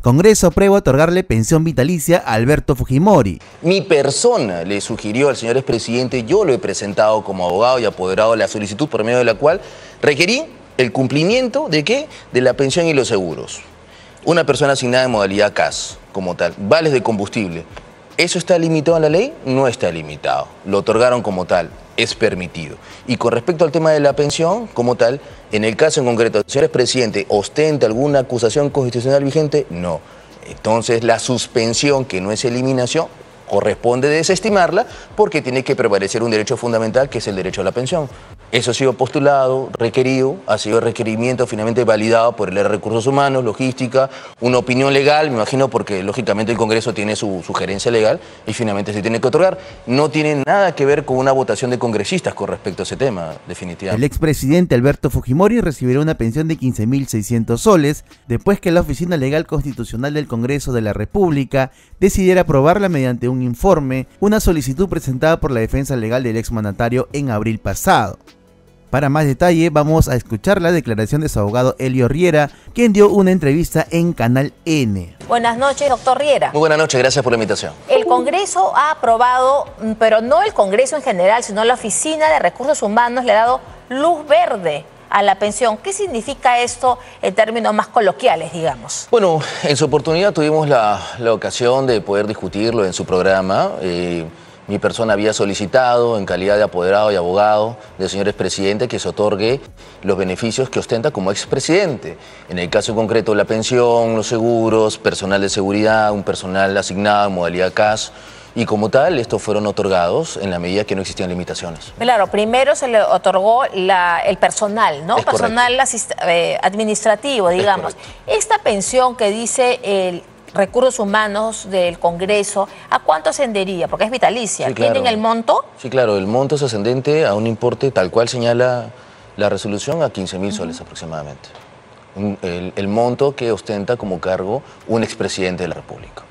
Congreso aprueba otorgarle pensión vitalicia a Alberto Fujimori. Mi persona le sugirió al señor expresidente, yo lo he presentado como abogado y apoderado de la solicitud por medio de la cual requerí el cumplimiento ¿de qué? De la pensión y los seguros. Una persona asignada en modalidad CAS, como tal, vales de combustible. ¿Eso está limitado en la ley? No está limitado. Lo otorgaron como tal, es permitido. Y con respecto al tema de la pensión, como tal, en el caso en concreto, el señor expresidente ostenta alguna acusación constitucional vigente, no. Entonces la suspensión, que no es eliminación, corresponde desestimarla porque tiene que prevalecer un derecho fundamental que es el derecho a la pensión. Eso ha sido postulado, requerido, ha sido requerimiento finalmente validado por el área de recursos humanos, logística, una opinión legal, me imagino, porque lógicamente el Congreso tiene su sugerencia legal y finalmente se tiene que otorgar. No tiene nada que ver con una votación de congresistas con respecto a ese tema, definitivamente. El expresidente Alberto Fujimori recibirá una pensión de 15.600 soles después que la Oficina Legal Constitucional del Congreso de la República decidiera aprobarla mediante un informe, una solicitud presentada por la defensa legal del exmandatario en abril pasado. Para más detalle vamos a escuchar la declaración de su abogado Elio Riera, quien dio una entrevista en Canal N. Buenas noches, doctor Riera. Muy buenas noches, gracias por la invitación. El Congreso ha aprobado, pero no el Congreso en general, sino la Oficina de Recursos Humanos le ha dado luz verde a la pensión. ¿Qué significa esto en términos más coloquiales, digamos? Bueno, en su oportunidad tuvimos la ocasión de poder discutirlo en su programa. Mi persona había solicitado, en calidad de apoderado y abogado del señor expresidente, que se otorgue los beneficios que ostenta como expresidente. En el caso concreto, la pensión, los seguros, personal de seguridad, un personal asignado en modalidad CAS. Y como tal, estos fueron otorgados en la medida que no existían limitaciones. Claro, primero se le otorgó el personal, ¿no? Personal administrativo, digamos. Esta pensión que dice el Recursos Humanos del Congreso, ¿a cuánto ascendería? Porque es vitalicia. Sí, claro. ¿Tienen el monto? Sí, claro, el monto es ascendente a un importe tal cual señala la resolución, a 15.000 soles aproximadamente. El monto que ostenta como cargo un expresidente de la República.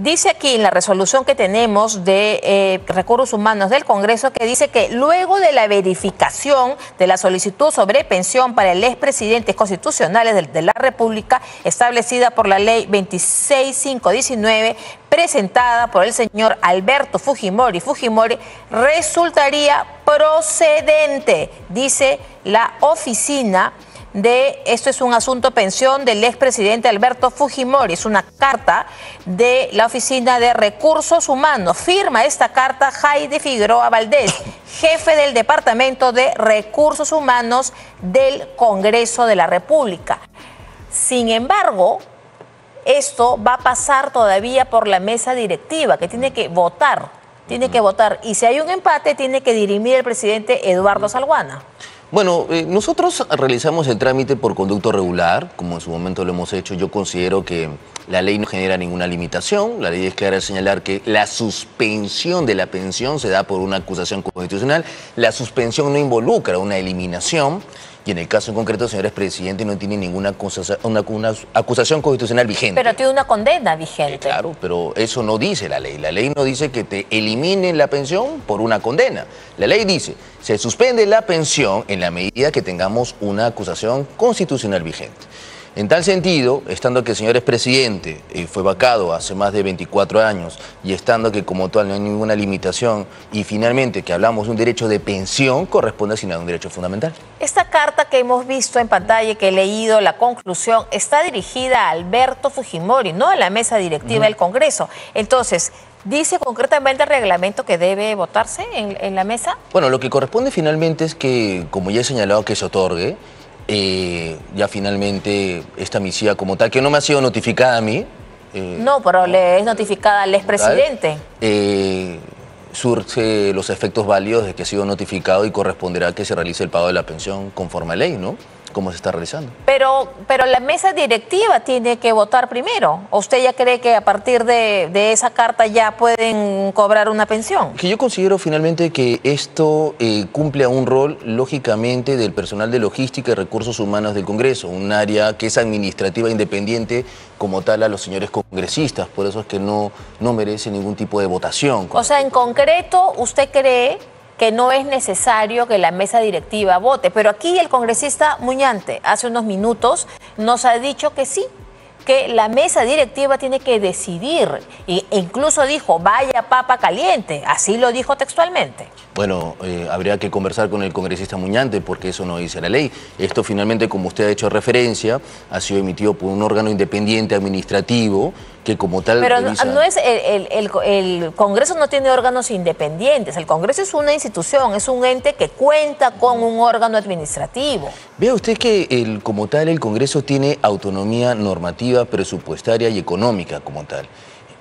Dice aquí en la resolución que tenemos de Recursos Humanos del Congreso, que dice que luego de la verificación de la solicitud sobre pensión para el expresidentes constitucionales de la República, establecida por la ley 26519, presentada por el señor Alberto Fujimori, resultaría procedente, dice la oficina esto es un asunto pensión del expresidente Alberto Fujimori, es una carta de la Oficina de Recursos Humanos. Firma esta carta Jaime Figueroa Valdés, jefe del Departamento de Recursos Humanos del Congreso de la República. Sin embargo, esto va a pasar todavía por la mesa directiva, que tiene que votar, y si hay un empate tiene que dirimir el presidente Eduardo Salguana. Bueno, nosotros realizamos el trámite por conducto regular, como en su momento lo hemos hecho. Yo considero que la ley no genera ninguna limitación. La ley es clara al señalar que la suspensión de la pensión se da por una acusación constitucional. La suspensión no involucra una eliminación. Y en el caso en concreto, señor expresidente, no tiene ninguna acusación constitucional vigente. Pero tiene una condena vigente. Claro, pero eso no dice la ley. La ley no dice que te eliminen la pensión por una condena. La ley dice, se suspende la pensión en la medida que tengamos una acusación constitucional vigente. En tal sentido, estando que el señor expresidente fue vacado hace más de 24 años y estando que como tal no hay ninguna limitación y finalmente que hablamos de un derecho de pensión, corresponde asignar un derecho fundamental. Esta carta que hemos visto en pantalla y que he leído, la conclusión, está dirigida a Alberto Fujimori, no a la mesa directiva del Congreso. Entonces, ¿dice concretamente el reglamento que debe votarse en la mesa? Bueno, lo que corresponde finalmente es que, como ya he señalado, que se otorgue. Ya finalmente esta misiva como tal, que no me ha sido notificada a mí. No, pero le es notificada al expresidente. Surge los efectos válidos de que ha sido notificado y corresponderá que se realice el pago de la pensión conforme a ley, ¿no? Como se está realizando. Pero la mesa directiva tiene que votar primero. ¿O usted ya cree que a partir de esa carta ya pueden cobrar una pensión? Que yo considero finalmente que esto cumple a un rol, lógicamente, del personal de logística y recursos humanos del Congreso, un área que es administrativa independiente como tal a los señores congresistas. Por eso es que no merece ningún tipo de votación. O sea, en concreto, ¿usted cree que no es necesario que la mesa directiva vote? Pero aquí el congresista Muñante hace unos minutos nos ha dicho que sí, que la mesa directiva tiene que decidir. E incluso dijo, vaya papa caliente. Así lo dijo textualmente. Bueno, habría que conversar con el congresista Muñante porque eso no dice la ley. Esto finalmente, como usted ha hecho referencia, ha sido emitido por un órgano independiente administrativo que como tal... Pero revisa... no es el Congreso no tiene órganos independientes. El Congreso es una institución, es un ente que cuenta con un órgano administrativo. Vea usted que como tal el Congreso tiene autonomía normativa, presupuestaria y económica como tal.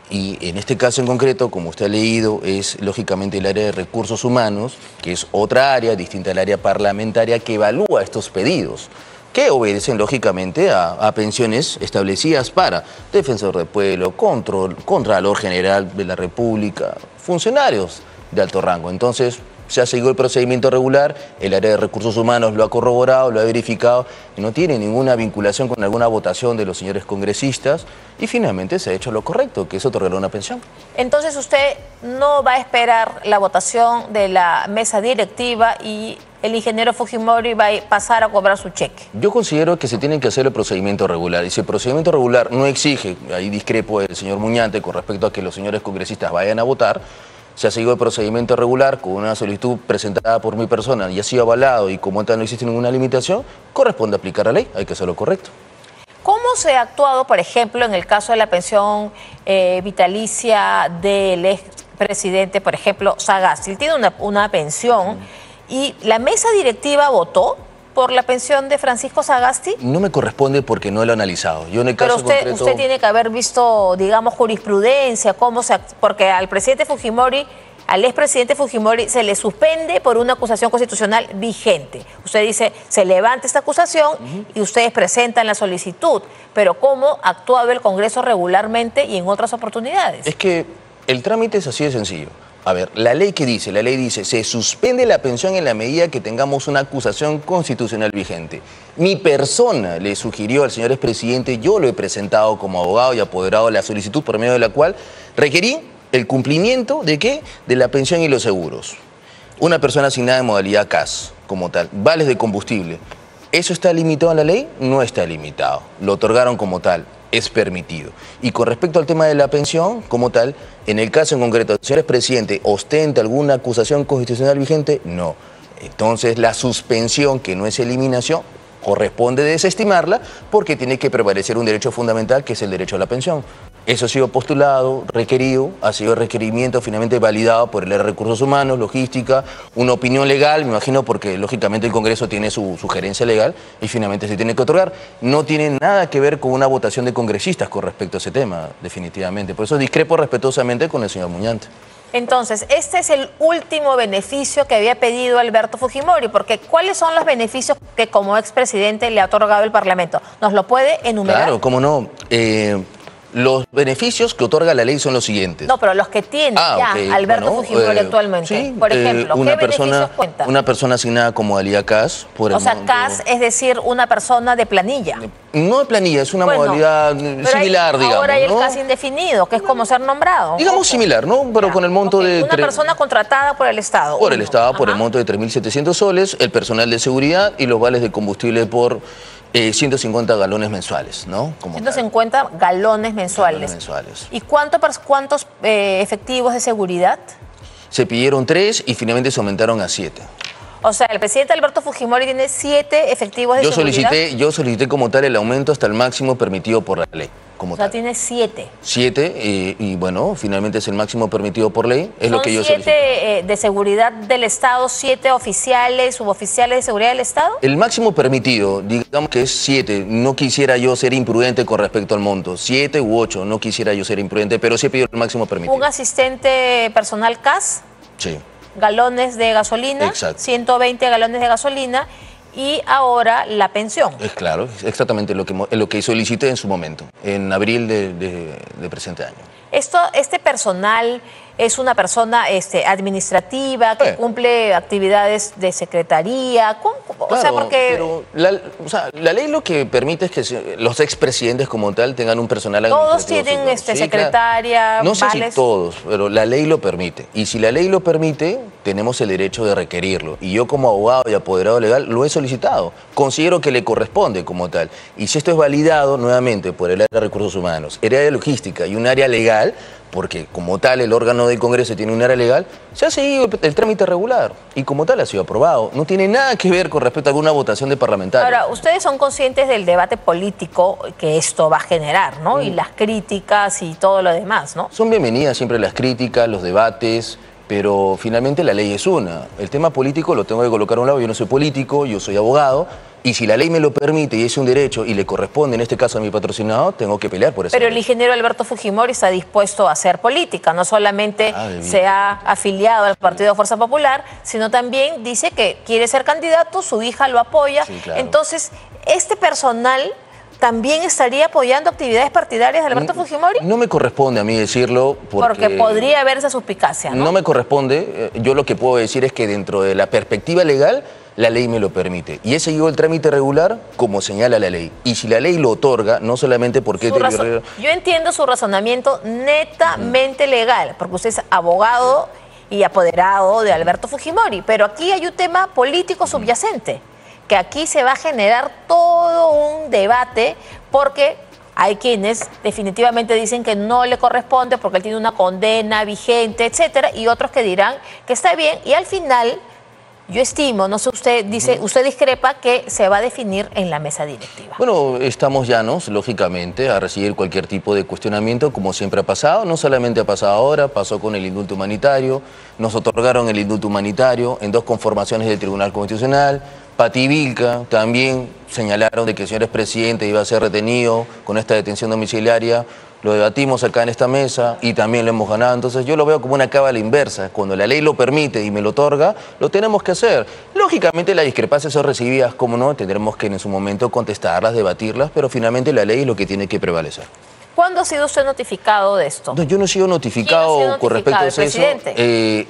Y en este caso en concreto, como usted ha leído, es lógicamente el área de recursos humanos, que es otra área distinta al área parlamentaria que evalúa estos pedidos, que obedecen lógicamente a pensiones establecidas para defensor del pueblo, contralor general de la República, funcionarios de alto rango. Entonces, se ha seguido el procedimiento regular, el área de recursos humanos lo ha corroborado, lo ha verificado y no tiene ninguna vinculación con alguna votación de los señores congresistas y finalmente se ha hecho lo correcto, que es otorgar una pensión. Entonces usted no va a esperar la votación de la mesa directiva y el ingeniero Fujimori va a pasar a cobrar su cheque. Yo considero que se tiene que hacer el procedimiento regular y si el procedimiento regular no exige, ahí discrepo del señor Muñante con respecto a que los señores congresistas vayan a votar, se ha seguido el procedimiento regular con una solicitud presentada por mi persona y ha sido avalado y como tal no existe ninguna limitación, corresponde aplicar la ley, hay que hacerlo correcto. ¿Cómo se ha actuado, por ejemplo, en el caso de la pensión vitalicia del expresidente, por ejemplo, Sagasti? Él tiene una pensión y la mesa directiva votó por la pensión de Francisco Sagasti. No me corresponde porque no lo he analizado. Yo en el caso Pero usted tiene que haber visto, digamos, jurisprudencia, porque al presidente Fujimori, al expresidente Fujimori se le suspende por una acusación constitucional vigente. Usted dice, se levanta esta acusación y ustedes presentan la solicitud. Pero ¿cómo ha actuado el Congreso regularmente y en otras oportunidades? Es que el trámite es así de sencillo. A ver, la ley que dice, la ley dice, se suspende la pensión en la medida que tengamos una acusación constitucional vigente. Mi persona le sugirió al señor expresidente, yo lo he presentado como abogado y apoderado de la solicitud por medio de la cual requerí el cumplimiento ¿de qué? De la pensión y los seguros. Una persona asignada en modalidad CAS, como tal, vales de combustible. ¿Eso está limitado en la ley? No está limitado. Lo otorgaron como tal. Es permitido. Y con respecto al tema de la pensión, como tal, en el caso en concreto, ¿el señor expresidente ostenta alguna acusación constitucional vigente? No. Entonces, la suspensión, que no es eliminación, corresponde desestimarla porque tiene que prevalecer un derecho fundamental, que es el derecho a la pensión. Eso ha sido postulado, requerido, ha sido requerimiento finalmente validado por el área de recursos humanos, logística, una opinión legal, me imagino, porque lógicamente el Congreso tiene su sugerencia legal y finalmente se tiene que otorgar. No tiene nada que ver con una votación de congresistas con respecto a ese tema, definitivamente. Por eso discrepo respetuosamente con el señor Muñante. Entonces, este es el último beneficio que había pedido Alberto Fujimori, porque ¿cuáles son los beneficios que como expresidente le ha otorgado el Parlamento? ¿Nos lo puede enumerar? Claro, cómo no. Los beneficios que otorga la ley son los siguientes. No, pero los que tiene Alberto Fujimori actualmente. Sí, por ejemplo, ¿qué beneficios cuenta? Una persona asignada como modalidad CAS. CAS es decir, una persona de planilla. No de planilla, es una modalidad similar, digamos. Ahora hay el CAS indefinido, que es como ser nombrado. Digamos similar, ¿no? Pero con el monto de... Una persona contratada por el Estado. Por el Estado, por el monto de 3.700 soles, el personal de seguridad y los vales de combustible por 150 galones mensuales, ¿no? 150 galones mensuales. ¿Y cuántos efectivos de seguridad? Se pidieron 3 y finalmente se aumentaron a 7. O sea, el presidente Alberto Fujimori tiene 7 efectivos de seguridad. Yo solicité como tal el aumento hasta el máximo permitido por la ley. O sea, tiene 7. 7 y bueno, finalmente es el máximo permitido por ley. Es lo que yo solicité. 7 de seguridad del Estado, 7 oficiales, suboficiales de seguridad del Estado. El máximo permitido, digamos que es 7. No quisiera yo ser imprudente con respecto al monto. 7 u 8, no quisiera yo ser imprudente, pero sí he pedido el máximo permitido. ¿Un asistente personal CAS? Sí. Galones de gasolina. Exacto. 120 galones de gasolina. Y ahora la pensión. Es claro, exactamente lo que solicité en su momento, en abril de presente año. Este personal es una persona administrativa que cumple actividades de secretaría. O sea, porque... Pero la ley lo que permite es que los expresidentes como tal tengan un personal administrativo. Todos tienen secretaria, no sé vales. si todos, pero la ley lo permite. Y si la ley lo permite, tenemos el derecho de requerirlo. Y yo como abogado y apoderado legal lo he solicitado. Considero que le corresponde como tal. Y si esto es validado nuevamente por el área de recursos humanos, el área de logística y un área legal, porque como tal el órgano del Congreso tiene un área legal, se ha seguido el trámite regular y como tal ha sido aprobado. No tiene nada que ver con respecto a alguna votación de parlamentarios. Ahora, ustedes son conscientes del debate político que esto va a generar, ¿no? Y las críticas y todo lo demás, ¿no? Son bienvenidas siempre las críticas, los debates, pero finalmente la ley es una. El tema político lo tengo que colocar a un lado. Yo no soy político, yo soy abogado. Y si la ley me lo permite y es un derecho y le corresponde en este caso a mi patrocinado, tengo que pelear por eso. Pero el ingeniero Alberto Fujimori está dispuesto a hacer política, no solamente se ha afiliado al Partido de Fuerza Popular, sino también dice que quiere ser candidato, su hija lo apoya. Sí, claro. Entonces, este personal también estaría apoyando actividades partidarias de Alberto Fujimori. No me corresponde a mí decirlo porque podría haber esa suspicacia, ¿no? No me corresponde. Yo lo que puedo decir es que dentro de la perspectiva legal, la ley me lo permite. Y he seguido el trámite regular como señala la ley. Y si la ley lo otorga, no solamente porque... Yo entiendo su razonamiento netamente legal, porque usted es abogado y apoderado de Alberto Fujimori, pero aquí hay un tema político subyacente, que aquí se va a generar todo un debate, porque hay quienes definitivamente dicen que no le corresponde porque él tiene una condena vigente, etcétera, y otros que dirán que está bien, y al final... Yo estimo, no sé, usted dice, usted discrepa que se va a definir en la mesa directiva. Bueno, estamos llanos, lógicamente, a recibir cualquier tipo de cuestionamiento, como siempre ha pasado. No solamente ha pasado ahora, pasó con el indulto humanitario, nos otorgaron el indulto humanitario en 2 conformaciones del Tribunal Constitucional. Pati Vilca también señalaron de que el señor expresidente iba a ser retenido con esta detención domiciliaria. Lo debatimos acá en esta mesa y también lo hemos ganado. Entonces yo lo veo como una cábala inversa. Cuando la ley lo permite y me lo otorga, lo tenemos que hacer. Lógicamente las discrepancias son recibidas, como no, tendremos que en su momento contestarlas, debatirlas, pero finalmente la ley es lo que tiene que prevalecer. ¿Cuándo ha sido usted notificado de esto? No, yo no he sido notificado con respecto a eso. El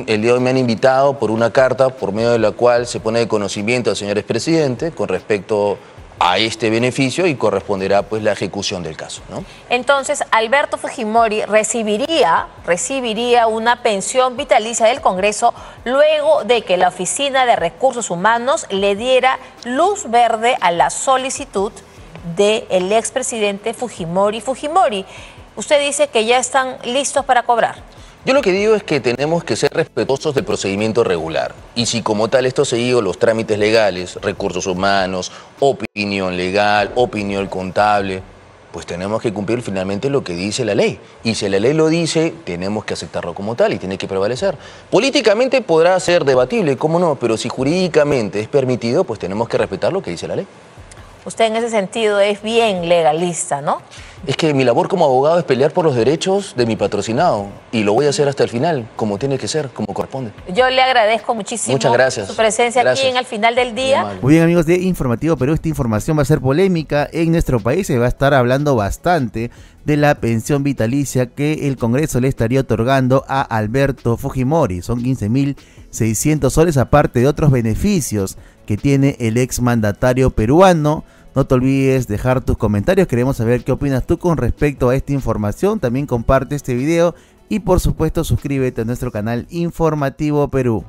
día de hoy me han invitado por una carta por medio de la cual se pone de conocimiento al señor expresidente con respecto a este beneficio y corresponderá pues la ejecución del caso, ¿no? Entonces, Alberto Fujimori recibiría una pensión vitalicia del Congreso luego de que la Oficina de Recursos Humanos le diera luz verde a la solicitud del expresidente Fujimori. Usted dice que ya están listos para cobrar. Yo lo que digo es que tenemos que ser respetuosos del procedimiento regular. Y si como tal esto seguido los trámites legales, recursos humanos, opinión legal, opinión contable, pues tenemos que cumplir finalmente lo que dice la ley. Y si la ley lo dice, tenemos que aceptarlo como tal y tiene que prevalecer. Políticamente podrá ser debatible, cómo no, pero si jurídicamente es permitido, pues tenemos que respetar lo que dice la ley. Usted en ese sentido es bien legalista, ¿no? Es que mi labor como abogado es pelear por los derechos de mi patrocinado y lo voy a hacer hasta el final, como tiene que ser, como corresponde. Yo le agradezco muchísimo. Muchas gracias. Su presencia aquí en Al Final del Día. Muy bien, amigos de Informativo Perú, esta información va a ser polémica en nuestro país. Se va a estar hablando bastante de la pensión vitalicia que el Congreso le estaría otorgando a Alberto Fujimori. Son 15.600 soles, aparte de otros beneficios que tiene el exmandatario peruano. No te olvides dejar tus comentarios, queremos saber qué opinas tú con respecto a esta información. También comparte este video y por supuesto suscríbete a nuestro canal Informativo Perú.